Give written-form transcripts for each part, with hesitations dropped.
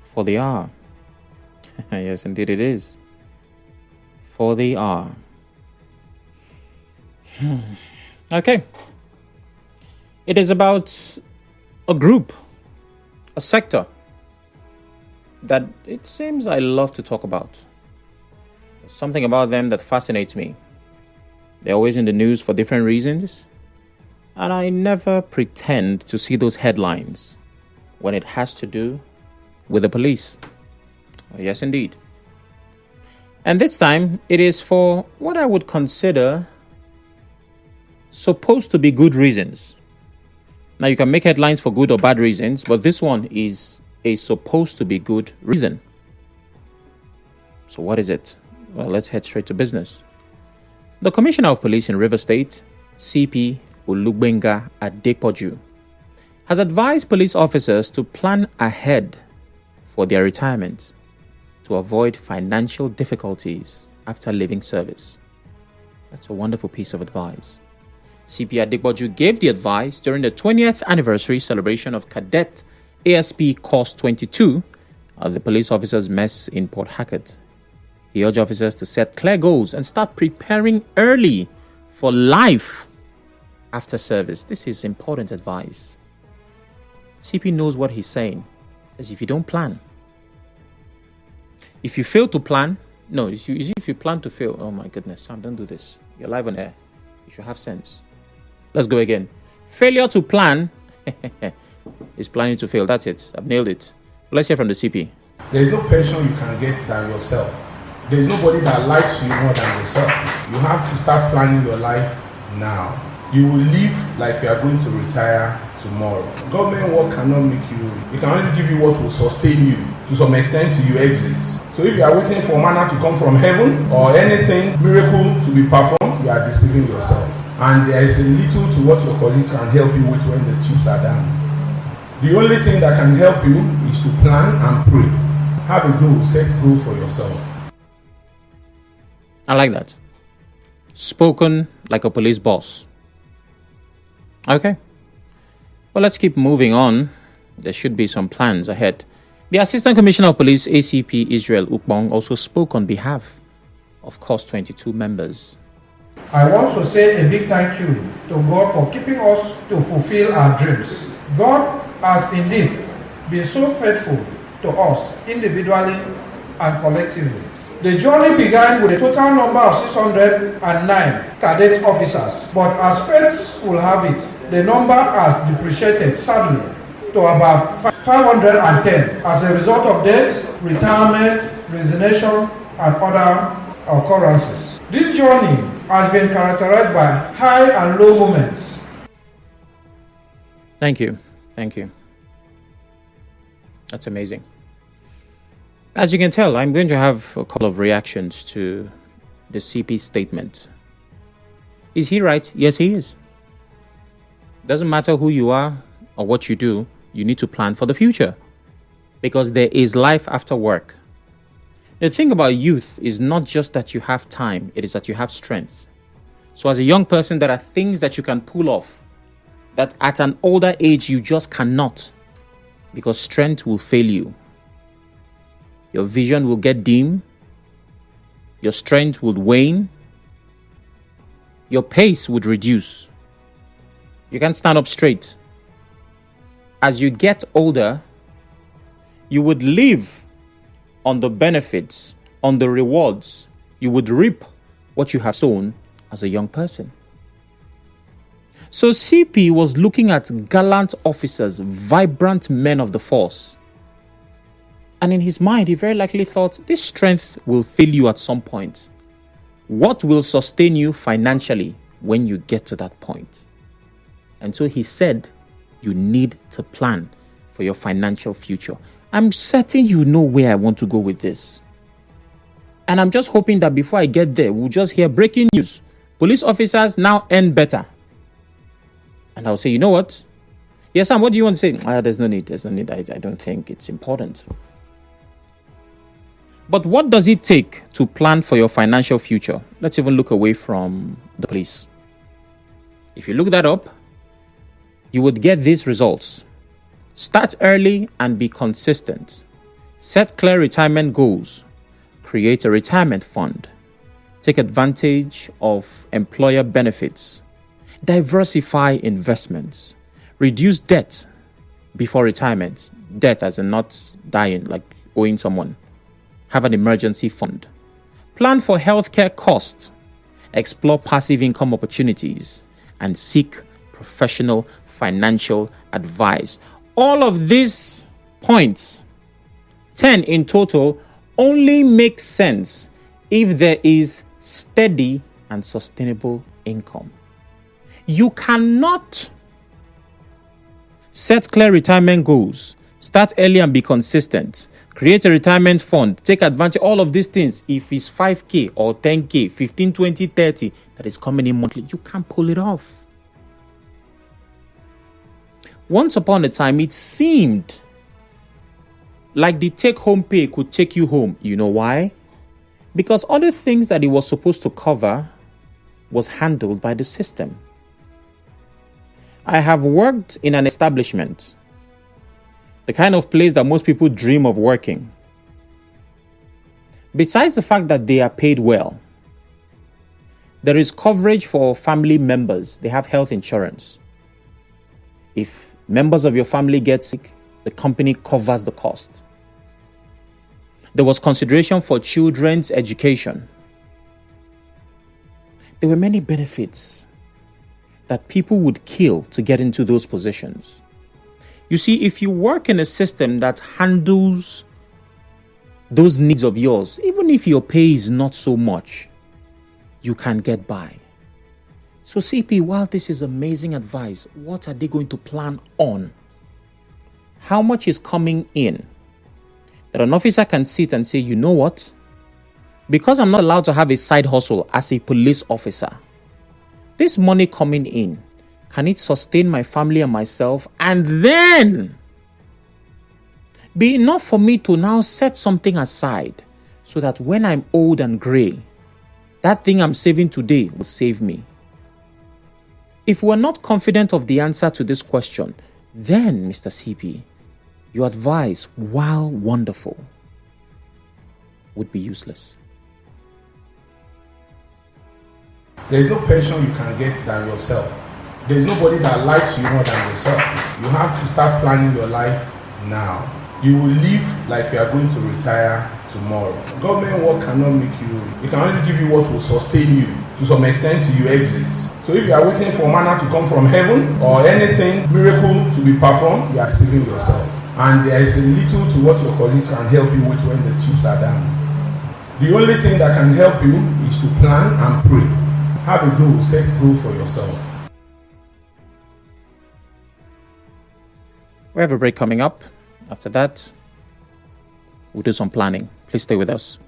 For they are. Yes, indeed it is. For they are. Okay. It is about a group, a sector that it seems I love to talk about. There's something about them that fascinates me. They're always in the news for different reasons, and I never pretend to see those headlines when it has to do with the police. Yes, indeed. And this time, it is for what I would consider supposed to be good reasons. Now, you can make headlines for good or bad reasons, but this one is a supposed to be good reason. So what is it? Well, let's head straight to business. The Commissioner of Police in Rivers State, CP Olugbenga Adepoju, has advised police officers to plan ahead for their retirement to avoid financial difficulties after leaving service. That's a wonderful piece of advice. CP Adepoju gave the advice during the 20th anniversary celebration of Cadet ASP Course 22 at the police officers' mess in Port Harcourt. He urged officers to set clear goals and start preparing early for life after service. This is important advice. CP knows what he's saying. As if you don't plan. If you fail to plan, if you plan to fail, oh my goodness, Sam, don't do this. You're live on air. You should have sense. Let's go again. Failure to plan is planning to fail. That's it. I've nailed it. Let's hear from the CP. There's no person you can get than yourself. There's nobody that likes you more than yourself. You have to start planning your life now. You will live like you are going to retire tomorrow. Government work cannot make you. It can only give you what will sustain you to some extent till you exit. So if you are waiting for manna to come from heaven or anything, miracle to be performed, you are deceiving yourself. And there is a little to what your colleagues can help you with when the chips are down. The only thing that can help you is to plan and pray. Have a goal, set a goal for yourself. I like that. Spoken like a police boss. Okay. Well, let's keep moving on. There should be some plans ahead. The Assistant Commissioner of Police, ACP Israel Ukpong, also spoke on behalf of Course 22 members. I want to say a big thank you to God for keeping us to fulfill our dreams. God has indeed been so faithful to us individually and collectively. The journey began with a total number of 609 cadet officers, but as fate will have it, the number has depreciated sadly to about 510 as a result of death, retirement, resignation, and other occurrences. This journey has been characterized by high and low moments. Thank you. That's amazing. As you can tell, I'm going to have a couple of reactions to the CP statement. Is he right? Yes, he is. Doesn't matter who you are or what you do, you need to plan for the future. Because there is life after work. The thing about youth is not just that you have time, it is that you have strength. So as a young person, there are things that you can pull off that at an older age you just cannot. Because strength will fail you. Your vision will get dim. Your strength would wane. Your pace would reduce. You can't stand up straight. As you get older, you would live on the benefits, on the rewards. You would reap what you have sown as a young person. So CP was looking at gallant officers, vibrant men of the force. And in his mind, he very likely thought, this strength will fail you at some point. What will sustain you financially when you get to that point? And so he said, you need to plan for your financial future. I'm certain you know where I want to go with this. And I'm just hoping that before I get there, we'll just hear breaking news. Police officers now earn better. And I'll say, you know what? Yes, Sam, what do you want to say? There's no need. I don't think it's important. But what does it take to plan for your financial future? Let's even look away from the police. If you look that up, you would get these results. Start early and be consistent. Set clear retirement goals. Create a retirement fund. Take advantage of employer benefits. Diversify investments. Reduce debt before retirement. Debt as in not dying, like owing someone. Have an emergency fund. Plan for healthcare costs. Explore passive income opportunities. And seek professional financial advice. All of these points, 10 in total, only make sense if there is steady and sustainable income. You cannot set clear retirement goals, start early and be consistent, create a retirement fund, take advantage of all of these things. If it's 5K or 10K, 15, 20, 30 that is coming in monthly, you can't pull it off. Once upon a time, it seemed like the take-home pay could take you home. You know why? Because other things that it was supposed to cover was handled by the system. I have worked in an establishment, the kind of place that most people dream of working. Besides the fact that they are paid well, there is coverage for family members. They have health insurance. If members of your family get sick, the company covers the cost. There was consideration for children's education. There were many benefits that people would kill to get into those positions. You see, if you work in a system that handles those needs of yours, even if your pay is not so much, you can get by. So CP, while this is amazing advice, what are they going to plan on? How much is coming in that an officer can sit and say, you know what? Because I'm not allowed to have a side hustle as a police officer, this money coming in, can it sustain my family and myself and then be enough for me to now set something aside so that when I'm old and gray, that thing I'm saving today will save me? If we're not confident of the answer to this question, then, Mr. CP, your advice, while wonderful, would be useless. There is no pension you can get than yourself. There is nobody that likes you more than yourself. You have to start planning your life now. You will live like you are going to retire tomorrow. Government work cannot make you. It can only give you what will sustain you to some extent till you exit. So if you are waiting for manna to come from heaven or anything, miracle to be performed, you are deceiving yourself. And there is a little to what your colleagues can help you with when the chips are down. The only thing that can help you is to plan and pray. Have a goal, set a goal for yourself. We have a break coming up. After that, we'll do some planning. Please stay with us.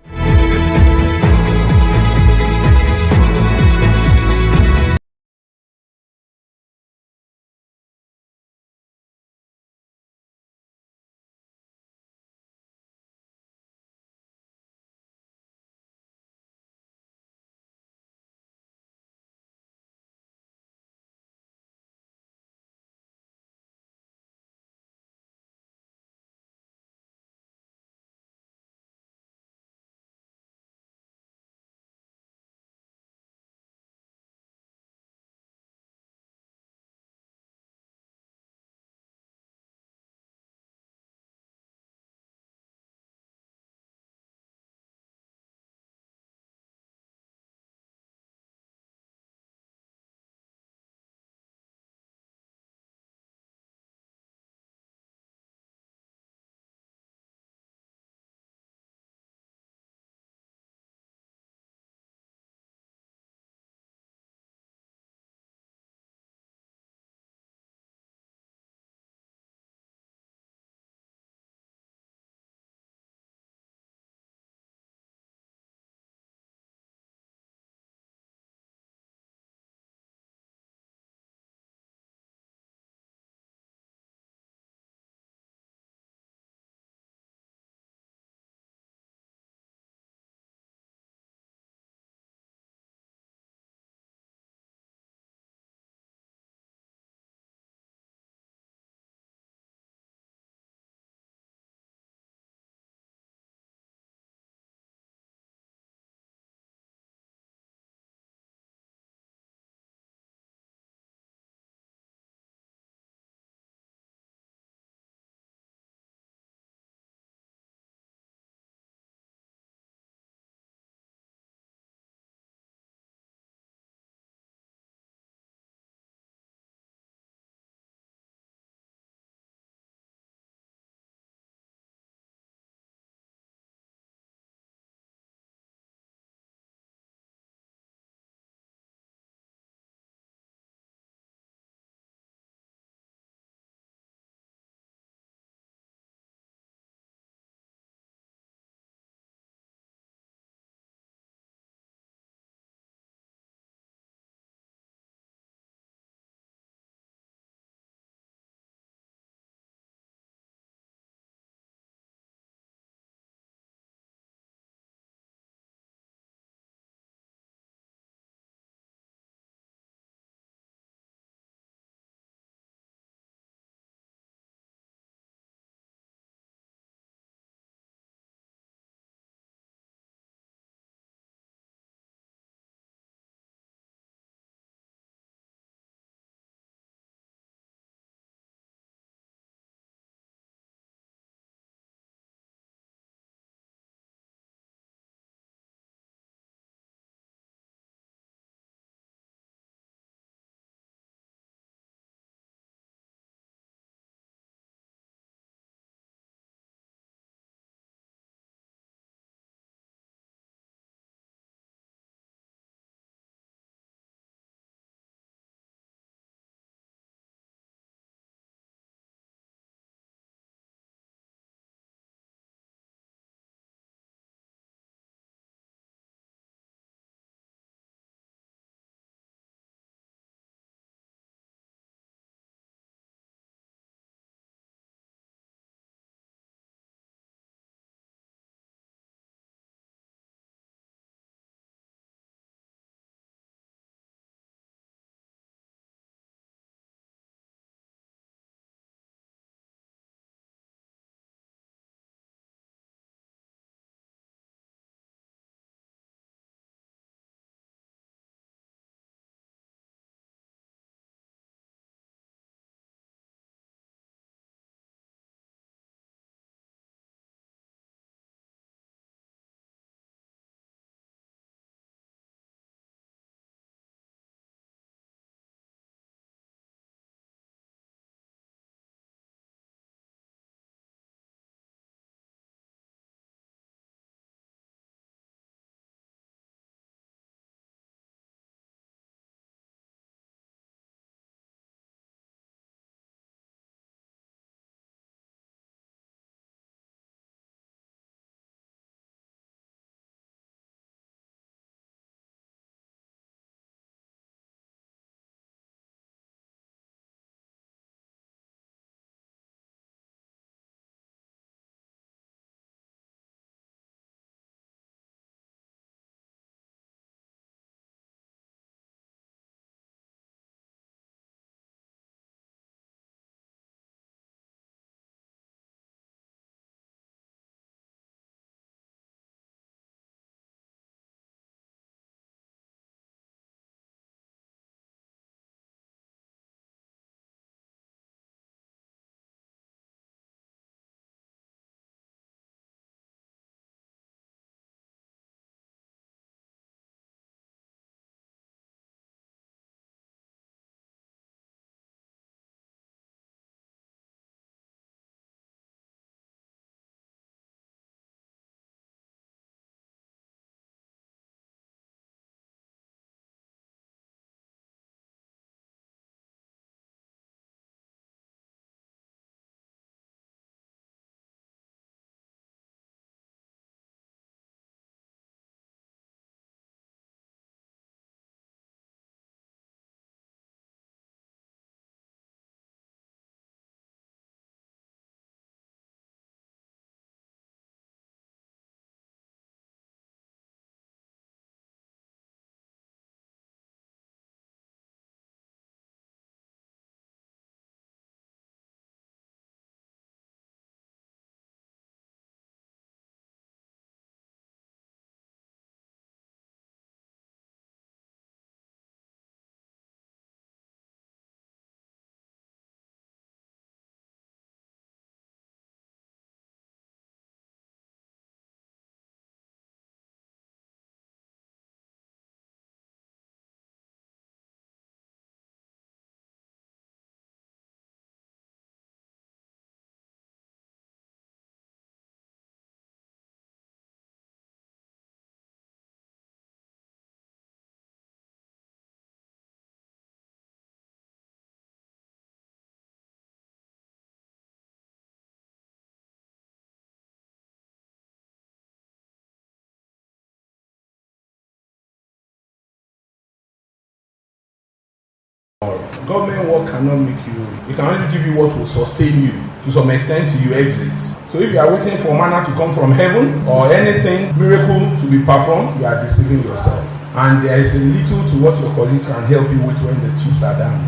Government work cannot make you rich. It can only give you what will sustain you to some extent till you exit. So if you are waiting for manna to come from heaven or anything, miracle to be performed, you are deceiving yourself. And there is a little to what your colleagues can help you with when the chips are down.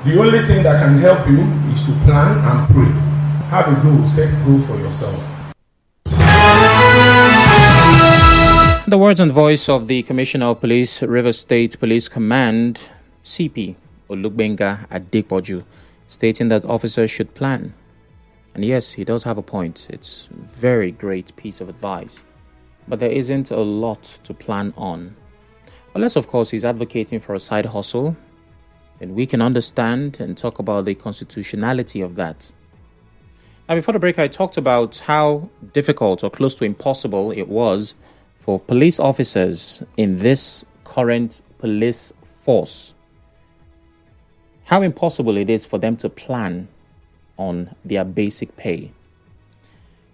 The only thing that can help you is to plan and pray. Have a goal, set a goal for yourself. The words and voice of the Commissioner of Police, Rivers State Police Command, CP Olugbenga Adepoju, stating that officers should plan. And yes, he does have a point. It's a very great piece of advice. But there isn't a lot to plan on. Unless, of course, he's advocating for a side hustle, then we can understand and talk about the constitutionality of that. Now, before the break, I talked about how difficult or close to impossible it was for police officers in this current police force. How impossible it is for them to plan on their basic pay.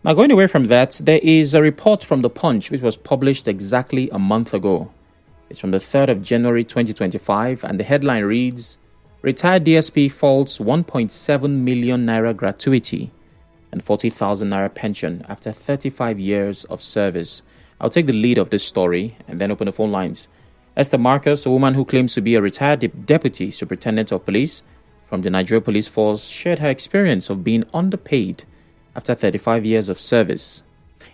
Now, going away from that, there is a report from The Punch which was published exactly a month ago. It's from the 3rd of January 2025, and the headline reads, Retired DSP faults 1.7 million naira gratuity and 40,000 naira pension after 35 years of service. I'll take the lead of this story and then open the phone lines. Esther Marcus, a woman who claims to be a retired deputy superintendent of police from the Nigeria Police Force, shared her experience of being underpaid after 35 years of service.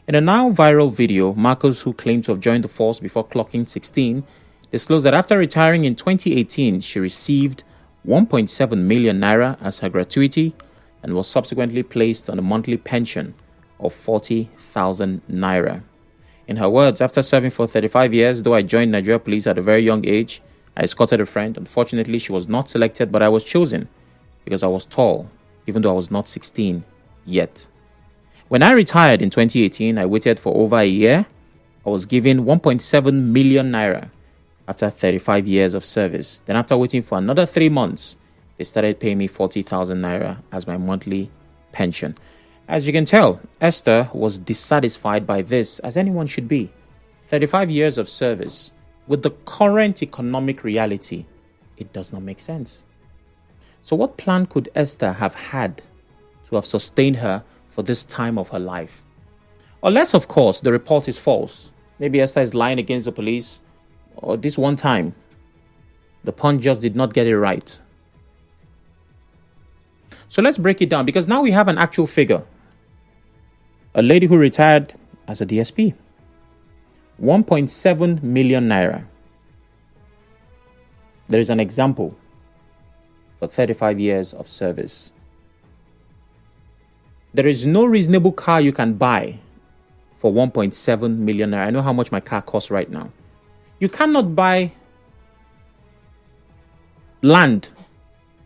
In a now viral video, Marcus, who claimed to have joined the force before clocking 16, disclosed that after retiring in 2018, she received 1.7 million naira as her gratuity and was subsequently placed on a monthly pension of 40,000 naira. In her words, after serving for 35 years, though I joined Nigeria Police at a very young age, I escorted a friend. Unfortunately, she was not selected, but I was chosen because I was tall, even though I was not 16 yet. When I retired in 2018, I waited for over a year. I was given 1.7 million naira after 35 years of service. Then after waiting for another 3 months, they started paying me 40,000 naira as my monthly pension. As you can tell, Esther was dissatisfied by this, as anyone should be. 35 years of service. With the current economic reality, it does not make sense. So what plan could Esther have had to have sustained her for this time of her life? Unless, of course, the report is false. Maybe Esther is lying against the police, or this one time, the Punch just did not get it right. So let's break it down, because now we have an actual figure. A lady who retired as a DSP. 1.7 million naira. There is an example for 35 years of service. There is no reasonable car you can buy for 1.7 million naira. I know how much my car costs right now. You cannot buy land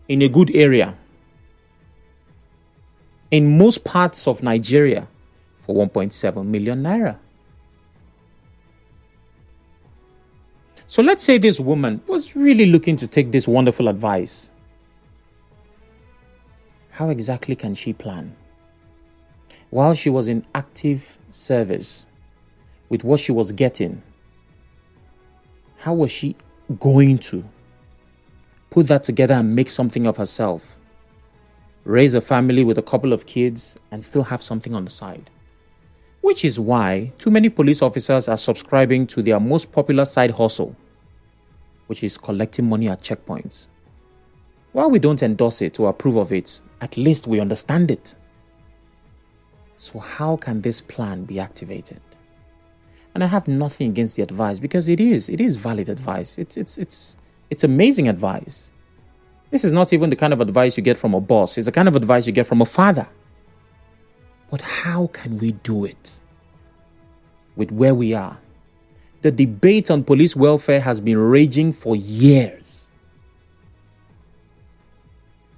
in a good area in most parts of Nigeria for 1.7 million naira. So let's say this woman was really looking to take this wonderful advice. How exactly can she plan? While she was in active service, with what she was getting, how was she going to put that together and make something of herself? Raise a family with a couple of kids and still have something on the side? Which is why too many police officers are subscribing to their most popular side hustle, which is collecting money at checkpoints. While we don't endorse it or approve of it, at least we understand it. So how can this plan be activated? And I have nothing against the advice, because it is valid advice. It's amazing advice. This is not even the kind of advice you get from a boss. It's the kind of advice you get from a father. But how can we do it with where we are? The debate on police welfare has been raging for years.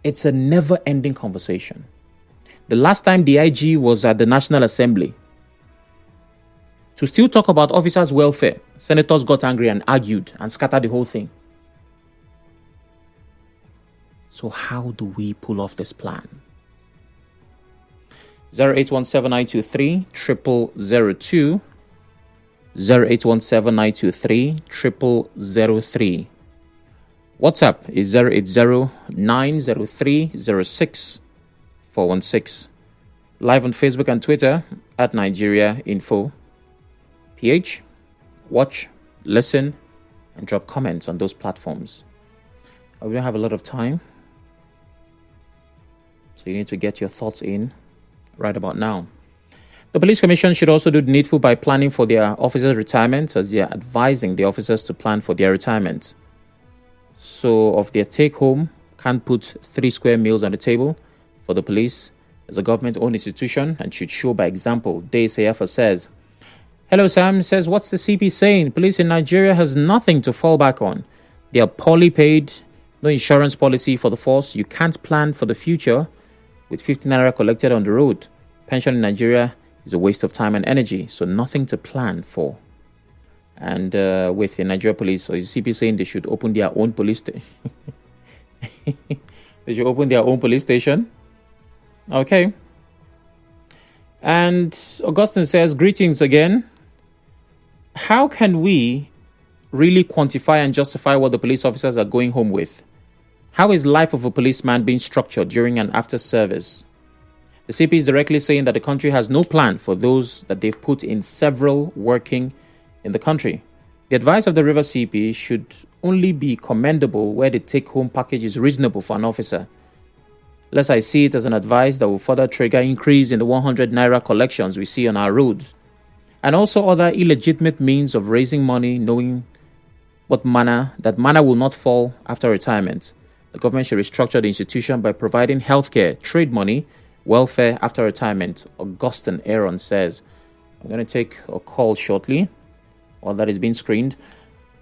It's a never-ending conversation. The last time the IG was at the National Assembly, to still talk about officers' welfare, senators got angry and argued and scattered the whole thing. So how do we pull off this plan? 08179230002, 08179230003. WhatsApp is 080-903-06-416. Live on Facebook and Twitter at Nigeria Info. PH, watch, listen, and drop comments on those platforms. We don't have a lot of time, so you need to get your thoughts in right about now. The Police Commission should also do the needful by planning for their officers' retirement, as they are advising the officers to plan for their retirement. So, of their take-home, can't put 3 square meals on the table for the police as a government-owned institution and should show by example. Day Sayafa says, "Hello, Sam," says, "What's the CP saying? Police in Nigeria has nothing to fall back on. They are poorly paid, no insurance policy for the force. You can't plan for the future with 15 naira collected on the road. Pension in Nigeria is a waste of time and energy, so nothing to plan for." And with the Nigeria police, or is CP saying they should open their own police station? They should open their own police station? Okay. And Augustine says, "Greetings again. How can we really quantify and justify what the police officers are going home with? How is life of a policeman being structured during and after service? The CP is directly saying that the country has no plan for those that they've put in several working in the country. The advice of the River CP should only be commendable where the take-home package is reasonable for an officer. Lest I see it as an advice that will further trigger increase in the 100 naira collections we see on our roads, and also other illegitimate means of raising money, knowing that manna will not fall after retirement. The government should restructure the institution by providing healthcare, trade money, welfare after retirement," Augustine Aaron says. I'm going to take a call shortly while that is being screened.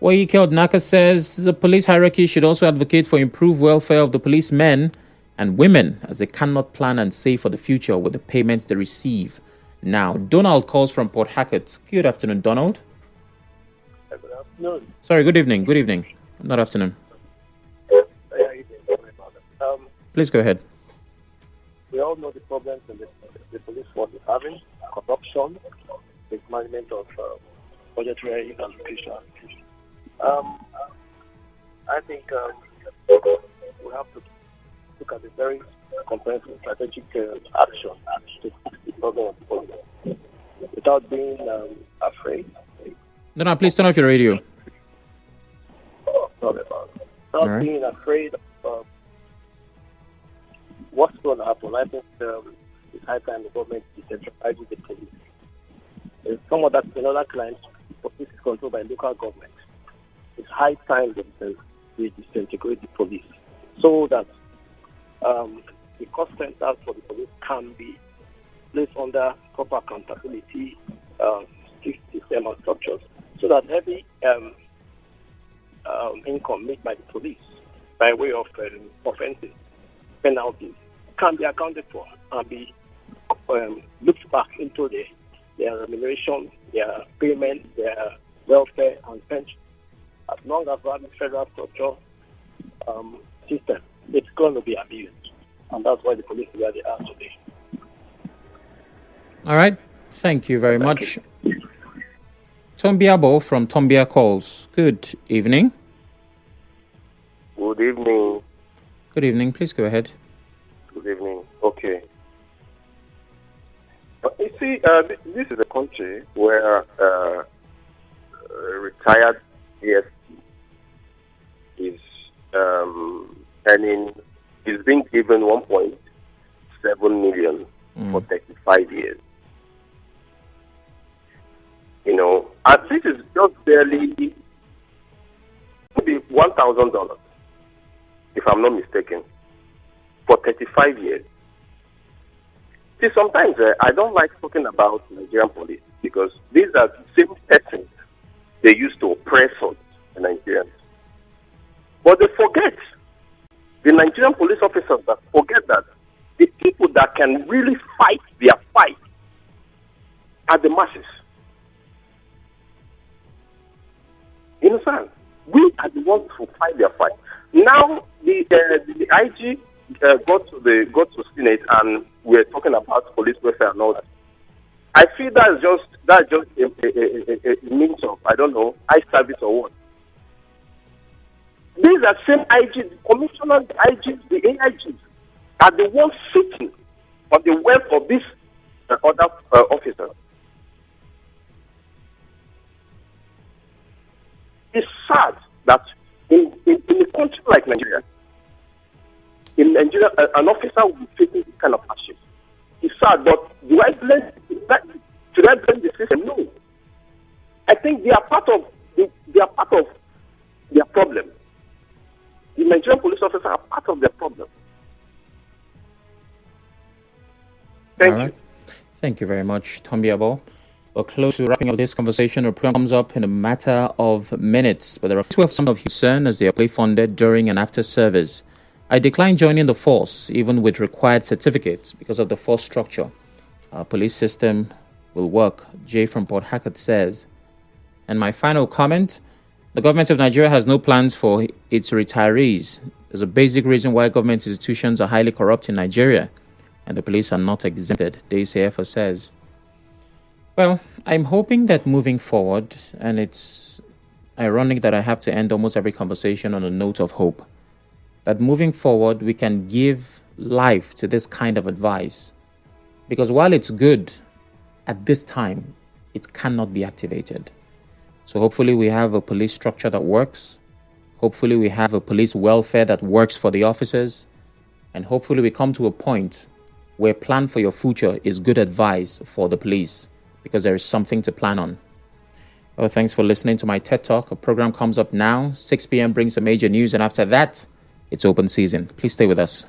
Waike Odnaka says the police hierarchy should also advocate for improved welfare of the policemen and women, as they cannot plan and save for the future with the payments they receive now. Donald calls from Port Hackett. Good afternoon, Donald. Good afternoon. Sorry, good evening. Good evening. Not afternoon. Please go ahead. We all know the problems in the police force is having: corruption, mismanagement of budgetary allocation. I think we have to look at a very comprehensive strategic action to fix the problem of the police without being afraid. No, please turn off your radio. Sorry about it. Without being afraid of what's going to happen. I think it's high time the government decentralizes the police. Some of that in other clients, police is controlled by local government. It's high time that we disintegrate the police so that the cost centers for the police can be placed under proper accountability system and structures, so that every income made by the police by way of offenses, penalties, can be accounted for and be looked back into their remuneration, their payment, their welfare and pension. As long as we have a federal structure system, it's going to be abused. And that's why the police are where they are today. All right. Thank you very much. Tombiabo from Tombia calls. Good evening. Good evening. Good evening. Please go ahead. Good evening. Okay. You see, this is a country where retired ASP is is being given 1.7 million for 35 years. You know, and this is just barely maybe $1,000, if I'm not mistaken, for 35 years. See, sometimes I don't like talking about Nigerian police because these are the same persons they used to oppress us, the Nigerians. But they forget, the Nigerian police officers that forget that the people that can really fight their fight are the masses. You understand? We are the ones who fight their fight. Now the IG got to Senate and we're talking about police welfare and all that. I feel that's just a means of, I don't know, eye service or what. These are same IGs, the commissioners, the IGs, the AIGs, are the ones sitting on the wealth of these other officers. It's sad that in a country like Nigeria, an officer will be facing this kind of hardship. It's sad, but should I blame the system? No. I think they are part of their problem. The Nigerian police officers are part of their problem. Thank you. Thank you very much, Tombiabo. We're close to wrapping up this conversation. Our program comes up in a matter of minutes, but there are some of concern as they are funded during and after service. I decline joining the force, even with required certificates, because of the force structure. Our police system will work, Jay from Port Harcourt says. And my final comment, the government of Nigeria has no plans for its retirees. There's a basic reason why government institutions are highly corrupt in Nigeria, and the police are not exempted, DCFA says. Well, I'm hoping that moving forward, and it's ironic that I have to end almost every conversation on a note of hope, that moving forward we can give life to this kind of advice. Because while it's good, at this time, it cannot be activated. So hopefully we have a police structure that works. Hopefully we have a police welfare that works for the officers. And hopefully we come to a point where plan for your future is good advice for the police, because there is something to plan on. Well, thanks for listening to my TED Talk. A program comes up now. 6 p.m. brings the major news. And after that, it's open season. Please stay with us.